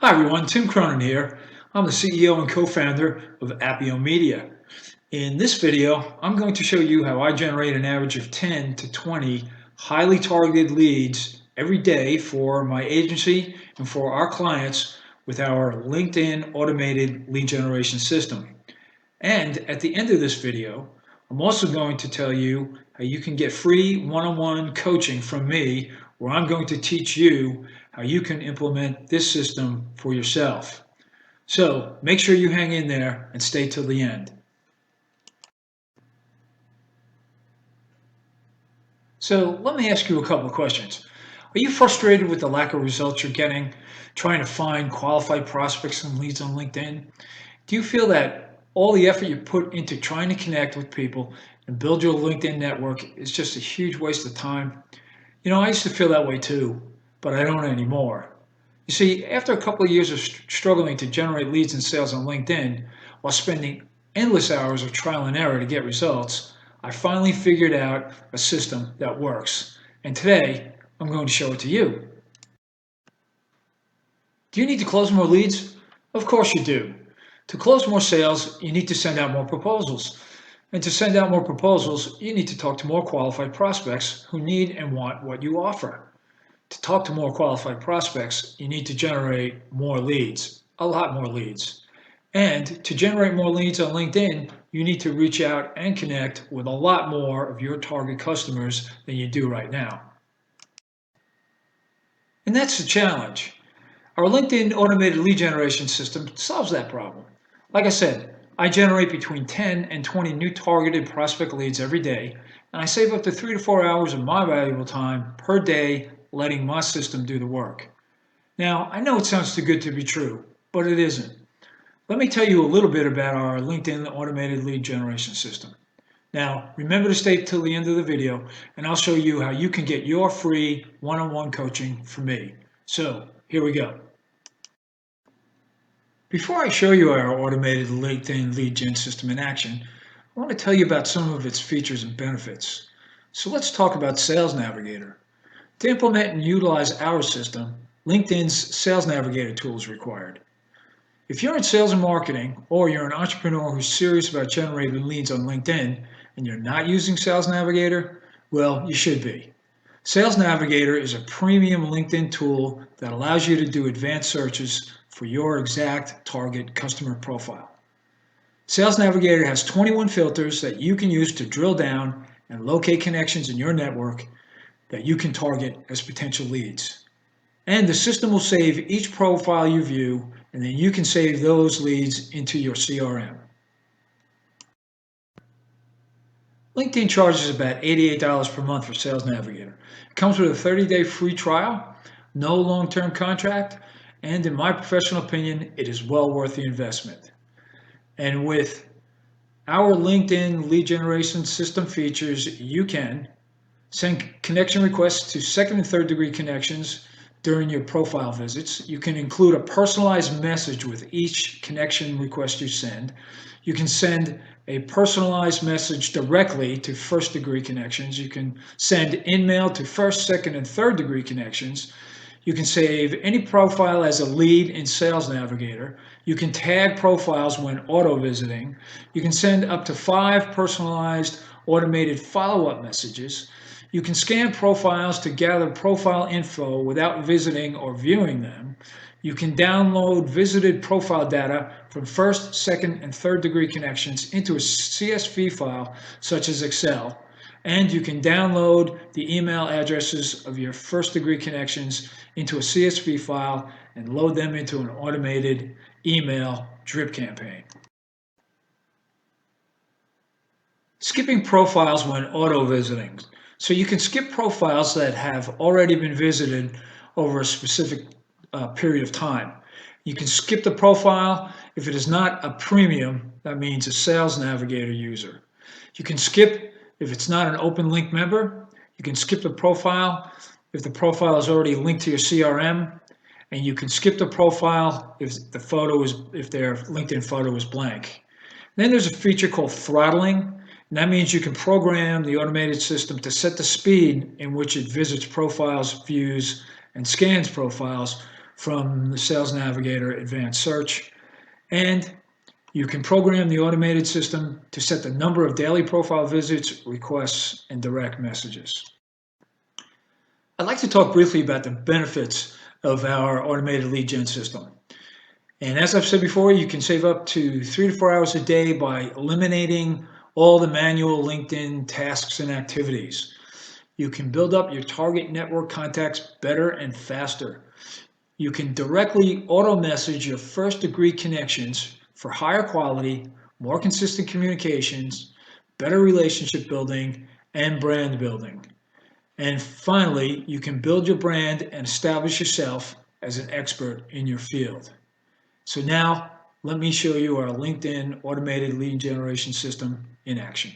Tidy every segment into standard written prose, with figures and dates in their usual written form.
Hi everyone, Tim Cronin here. I'm the CEO and co-founder of Apio Media. In this video, I'm going to show you how I generate an average of 10 to 20 highly targeted leads every day for my agency and for our clients with our LinkedIn automated lead generation system. And at the end of this video, I'm also going to tell you how you can get free one-on-one coaching from me, where I'm going to teach you how you can implement this system for yourself. So make sure you hang in there and stay till the end. So let me ask you a couple of questions. Are you frustrated with the lack of results you're getting trying to find qualified prospects and leads on LinkedIn? Do you feel that all the effort you put into trying to connect with people and build your LinkedIn network is just a huge waste of time? I used to feel that way too, but I don't anymore. You see, after a couple of years of struggling to generate leads and sales on LinkedIn while spending endless hours of trial and error to get results, I finally figured out a system that works. And today, I'm going to show it to you. Do you need to close more leads? Of course you do. To close more sales, you need to send out more proposals. And to send out more proposals, you need to talk to more qualified prospects who need and want what you offer. To talk to more qualified prospects, you need to generate more leads, a lot more leads. And to generate more leads on LinkedIn, you need to reach out and connect with a lot more of your target customers than you do right now. And that's the challenge. Our LinkedIn automated lead generation system solves that problem. Like I said, I generate between 10 and 20 new targeted prospect leads every day, and I save up to 3 to 4 hours of my valuable time per day letting my system do the work. Now, I know it sounds too good to be true, but it isn't. Let me tell you a little bit about our LinkedIn automated lead generation system. Now, remember to stay till the end of the video, and I'll show you how you can get your free one-on-one coaching from me. So, here we go. Before I show you our automated LinkedIn lead gen system in action, I want to tell you about some of its features and benefits. So let's talk about Sales Navigator. To implement and utilize our system, LinkedIn's Sales Navigator tool is required. If you're in sales and marketing, or you're an entrepreneur who's serious about generating leads on LinkedIn and you're not using Sales Navigator, well, you should be. Sales Navigator is a premium LinkedIn tool that allows you to do advanced searches for your exact target customer profile. Sales Navigator has 21 filters that you can use to drill down and locate connections in your network that you can target as potential leads. And the system will save each profile you view, and then you can save those leads into your CRM. LinkedIn charges about $88 per month for Sales Navigator. It comes with a 30-day free trial, no long-term contract, and in my professional opinion, it is well worth the investment. And with our LinkedIn lead generation system features, you can send connection requests to second and third degree connections during your profile visits. You can include a personalized message with each connection request you send. You can send a personalized message directly to first degree connections. You can send in-mail to first, second, and third degree connections. You can save any profile as a lead in Sales Navigator. You can tag profiles when auto-visiting. You can send up to 5 personalized automated follow-up messages. You can scan profiles to gather profile info without visiting or viewing them. You can download visited profile data from first, second, and third degree connections into a CSV file such as Excel. And you can download the email addresses of your first degree connections into a CSV file and load them into an automated email drip campaign. Skipping profiles when auto-visiting. So you can skip profiles that have already been visited over a specific period of time. You can skip the profile if it is not a premium, that means a Sales Navigator user. You can skip if it's not an open link member. You can skip the profile if the profile is already linked to your CRM, and you can skip the profile if their LinkedIn photo is blank. Then there's a feature called throttling, and that means you can program the automated system to set the speed in which it visits profiles, views, and scans profiles from the Sales Navigator Advanced Search. And you can program the automated system to set the number of daily profile visits, requests, and direct messages. I'd like to talk briefly about the benefits of our automated lead gen system. And as I've said before, you can save up to 3 to 4 hours a day by eliminating all the manual LinkedIn tasks and activities. You can build up your target network contacts better and faster. You can directly auto-message your first-degree connections for higher quality, more consistent communications, better relationship building, and brand building. And finally, you can build your brand and establish yourself as an expert in your field. So now, let me show you our LinkedIn automated lead generation system in action.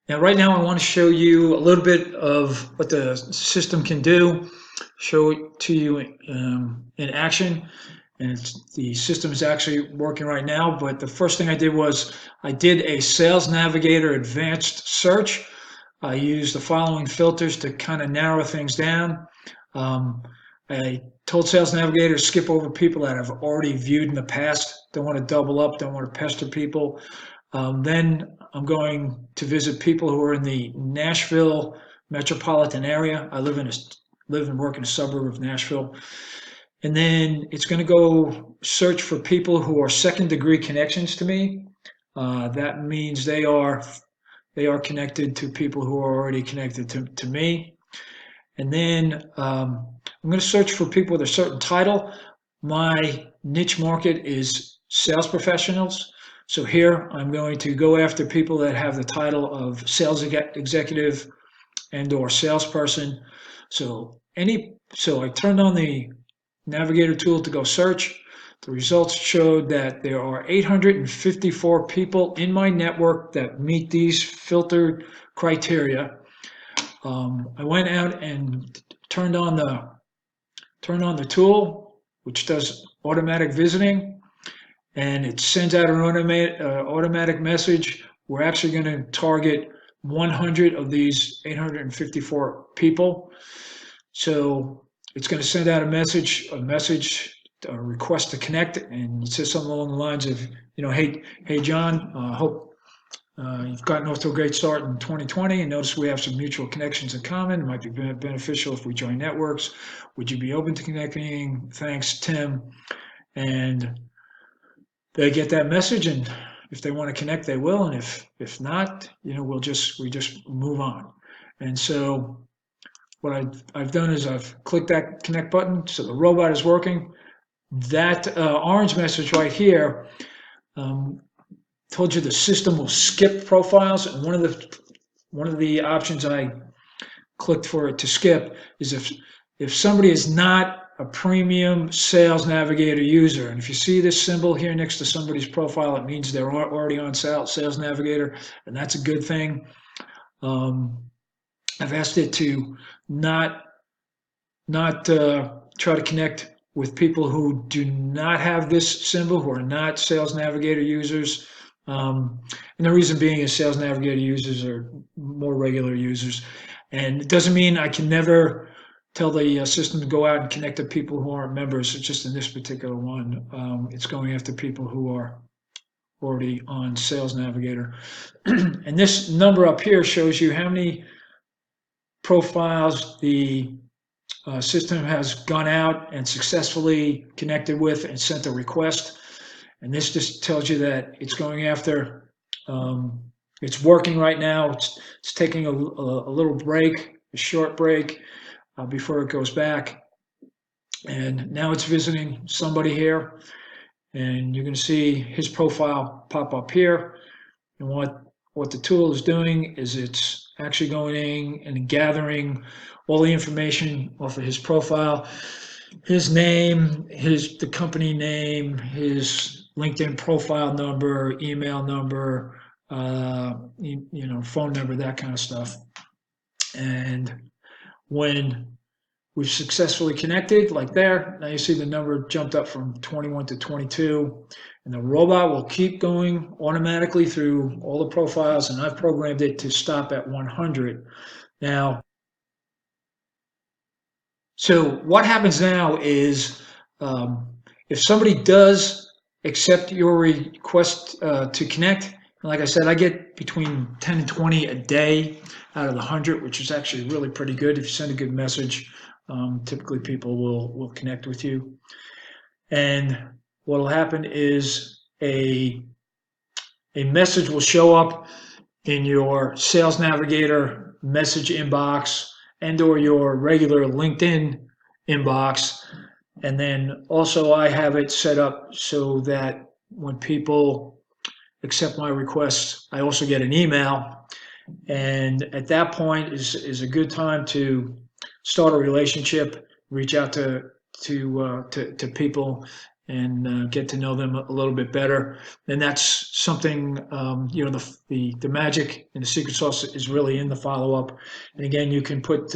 Now, right now, I want to show you a little bit of what the system can do, show it to you in action. And the system is actually working right now, but the first thing I did was I did a Sales Navigator Advanced Search. I used the following filters to kind of narrow things down. I told Sales Navigator to skip over people that I've already viewed in the past. Don't want to double up, don't want to pester people. Then I'm going to visit people who are in the Nashville metropolitan area. I live and work in a suburb of Nashville. And then it's going to go search for people who are second-degree connections to me. That means they are connected to people who are already connected to me. And then I'm going to search for people with a certain title. My niche market is sales professionals. So here I'm going to go after people that have the title of sales executive and or salesperson. So I turned on the Navigator tool to go search. The results showed that there are 854 people in my network that meet these filtered criteria. I went out and turned on the tool, which does automatic visiting, and it sends out an automatic message. We're actually going to target 100 of these 854 people. So it's going to send out a message, a request to connect, and it says something along the lines of, hey John, hope you've gotten off to a great start in 2020 and notice we have some mutual connections in common. It might be beneficial if we join networks. Would you be open to connecting? Thanks, Tim. And they get that message, and if they want to connect, they will. And if not, we just move on. And so what I've done is I've clicked that connect button, so the robot is working. That orange message right here told you the system will skip profiles, and one of the options I clicked for it to skip is if somebody is not a premium Sales Navigator user, and if you see this symbol here next to somebody's profile, it means they're already on Sales Navigator, and that's a good thing. I've asked it to not try to connect with people who do not have this symbol, who are not Sales Navigator users. And the reason being is Sales Navigator users are more regular users. And it doesn't mean I can never tell the system to go out and connect to people who aren't members. It's just in this particular one, it's going after people who are already on Sales Navigator. And this number up here shows you how many profiles the system has gone out and successfully connected with and sent a request. And this just tells you that it's going after, it's working right now. It's taking a little break, a short break before it goes back. And now it's visiting somebody here. And you're going to see his profile pop up here. And what the tool is doing is it's actually going in and gathering all the information off of his profile, his name, the company name, his LinkedIn profile number, email number, phone number, that kind of stuff. And when we've successfully connected, like there, now you see the number jumped up from 21 to 22, and the robot will keep going automatically through all the profiles, and I've programmed it to stop at 100. Now, So what happens now is um, if somebody does accept your request to connect, like I said, I get between 10 and 20 a day out of the 100, which is actually really pretty good. If you send a good message, typically people will connect with you. And what will happen is a message will show up in your Sales Navigator message inbox and or your regular LinkedIn inbox. And then also I have it set up so that when people accept my requests, I also get an email. And at that point is a good time to start a relationship, reach out to people, and get to know them a little bit better. And that's something the magic and the secret sauce is really in the follow up. And again, you can put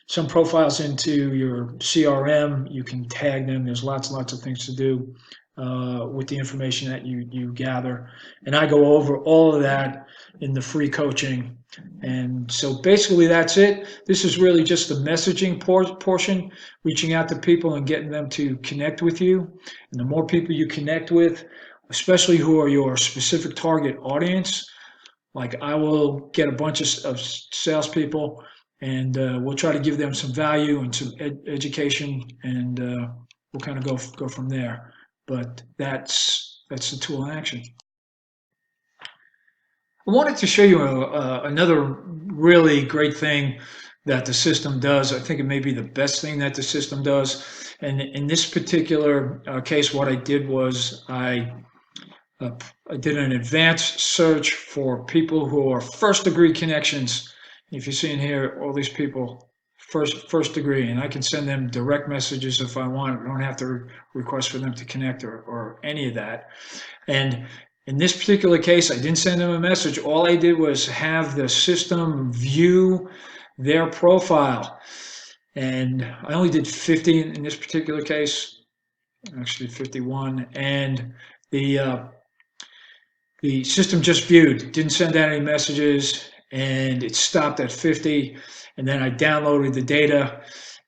some profiles into your CRM. You can tag them. There's lots and lots of things to do with the information that you gather. And I go over all of that in the free coaching. And so basically that's it. This is really just the messaging portion, reaching out to people and getting them to connect with you. And the more people you connect with, especially who are your specific target audience, like I will get a bunch of salespeople and we'll try to give them some value and some education, and we'll kind of go from there. But that's the tool in action. I wanted to show you another really great thing that the system does. I think it may be the best thing that the system does. And in this particular case, what I did was uh, I did an advanced search for people who are first degree connections. If you see in here, all these people first degree, and I can send them direct messages if I want. I don't have to request for them to connect or any of that. And in this particular case, I didn't send them a message. All I did was have the system view their profile. And I only did 50 in this particular case, actually 51. And the system just viewed, didn't send out any messages, and it stopped at 50. And then I downloaded the data,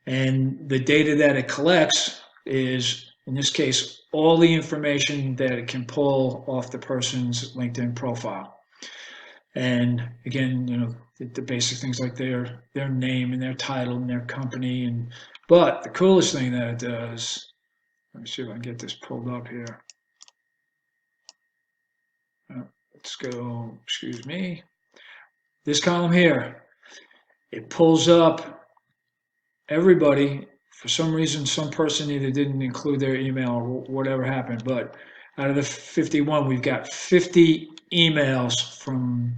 and the data that it collects is, in this case, all the information that it can pull off the person's LinkedIn profile. And again, the basic things like their name and their title and their company. But the coolest thing that it does, let me see if I can get this pulled up here. Let's go, excuse me. This column here, it pulls up everybody. For some reason, some person either didn't include their email or whatever happened, but out of the 51, we've got 50 emails from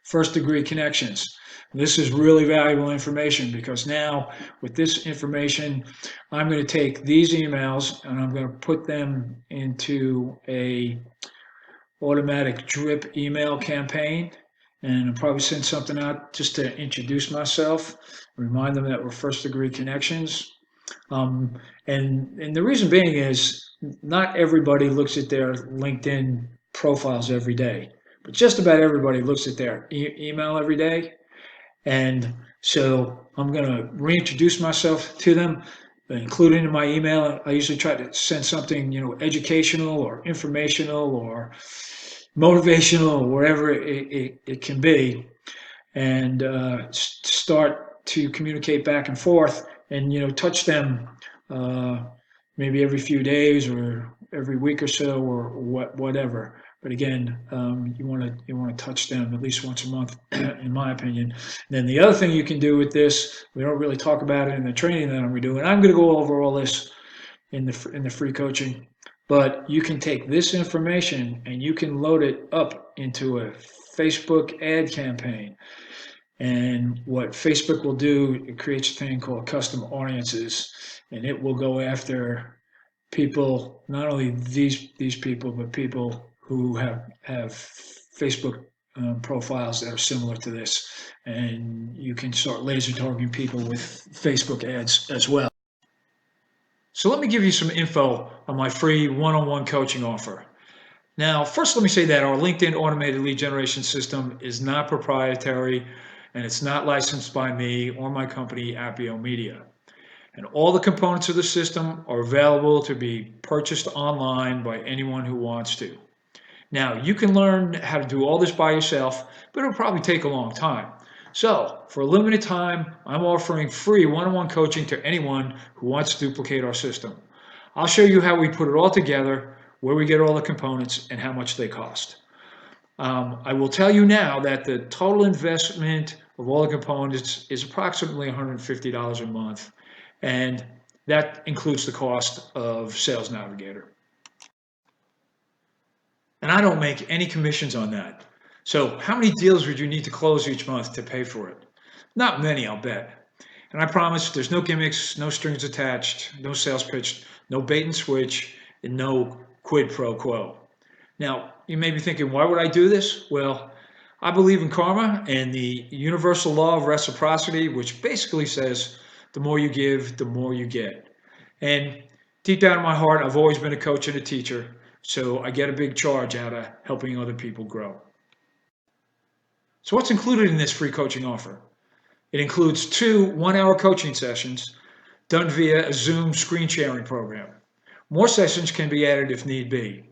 first degree connections. This is really valuable information because now with this information, I'm going to take these emails and I'm going to put them into a automatic drip email campaign, and I'll probably send something out just to introduce myself, remind them that we're first degree connections. And the reason being is not everybody looks at their LinkedIn profiles every day, but just about everybody looks at their email every day. And so I'm going to reintroduce myself to them, include it in my email. I usually try to send something, educational or informational or motivational or whatever it can be, and start to communicate back and forth, and touch them maybe every few days or every week or so or whatever. But again, you want to touch them at least once a month, in my opinion. And then the other thing you can do with this, we don't really talk about it in the training that I'm doing. I'm going to go over all this in the free coaching, but you can take this information and you can load it up into a Facebook ad campaign. And what Facebook will do, it creates a thing called custom audiences, and it will go after people, not only these people, but people who have Facebook profiles that are similar to this. And you can start laser targeting people with Facebook ads as well. So let me give you some info on my free one-on-one coaching offer. Now, first let me say that our LinkedIn automated lead generation system is not proprietary, and it's not licensed by me or my company, Apio Media. And all the components of the system are available to be purchased online by anyone who wants to. Now, you can learn how to do all this by yourself, but it'll probably take a long time. So, for a limited time, I'm offering free one-on-one coaching to anyone who wants to duplicate our system. I'll show you how we put it all together, where we get all the components, and how much they cost. I will tell you now that the total investment of all the components is approximately $150 a month, and that includes the cost of Sales Navigator. And I don't make any commissions on that. So how many deals would you need to close each month to pay for it? Not many, I'll bet. And I promise there's no gimmicks, no strings attached, no sales pitch, no bait and switch, and no quid pro quo. Now, you may be thinking, why would I do this? Well, I believe in karma and the universal law of reciprocity, which basically says the more you give, the more you get. And deep down in my heart, I've always been a coach and a teacher, so I get a big charge out of helping other people grow. So what's included in this free coaching offer? It includes 2 one-hour coaching sessions done via a Zoom screen sharing program. More sessions can be added if need be.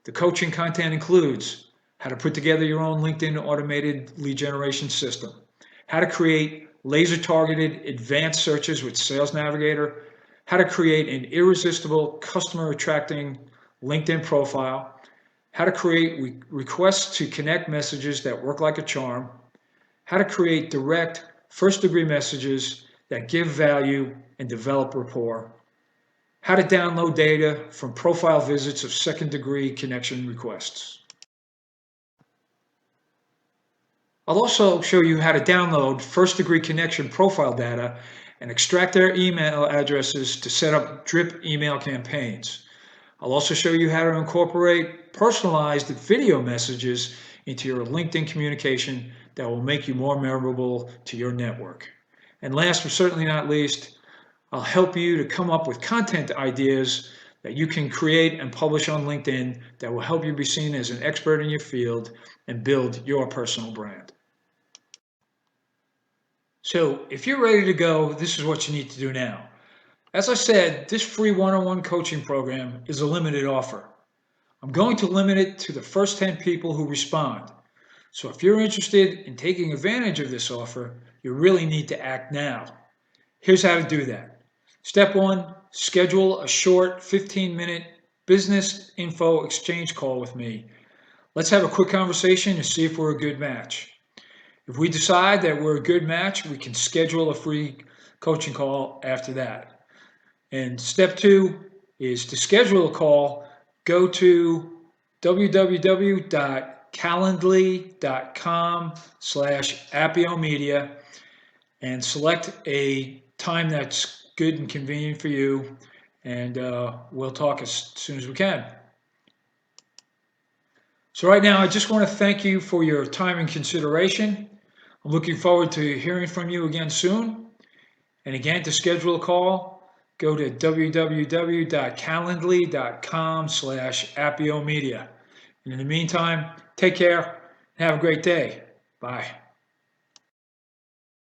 The coaching content includes how to put together your own LinkedIn automated lead generation system, how to create laser-targeted advanced searches with Sales Navigator, how to create an irresistible customer-attracting LinkedIn profile, how to create requests to connect messages that work like a charm, how to create direct first-degree messages that give value and develop rapport, how to download data from profile visits of second-degree connection requests. I'll also show you how to download first-degree connection profile data and extract their email addresses to set up drip email campaigns. I'll also show you how to incorporate personalized video messages into your LinkedIn communication that will make you more memorable to your network. And last but certainly not least, I'll help you to come up with content ideas that you can create and publish on LinkedIn that will help you be seen as an expert in your field and build your personal brand. So if you're ready to go, this is what you need to do now. As I said, this free one-on-one coaching program is a limited offer. I'm going to limit it to the first 10 people who respond. So if you're interested in taking advantage of this offer, you really need to act now. Here's how to do that. Step 1, schedule a short 15-minute business info exchange call with me. Let's have a quick conversation and see if we're a good match. If we decide that we're a good match, we can schedule a free coaching call after that. And step 2 is to schedule a call, go to www.calendly.com/Apio Media and select a time that's good and convenient for you, and we'll talk as soon as we can. So right now, I just want to thank you for your time and consideration. I'm looking forward to hearing from you again soon. And again, to schedule a call, go to www.calendly.com/Apio Media. And in the meantime, take care and have a great day. Bye.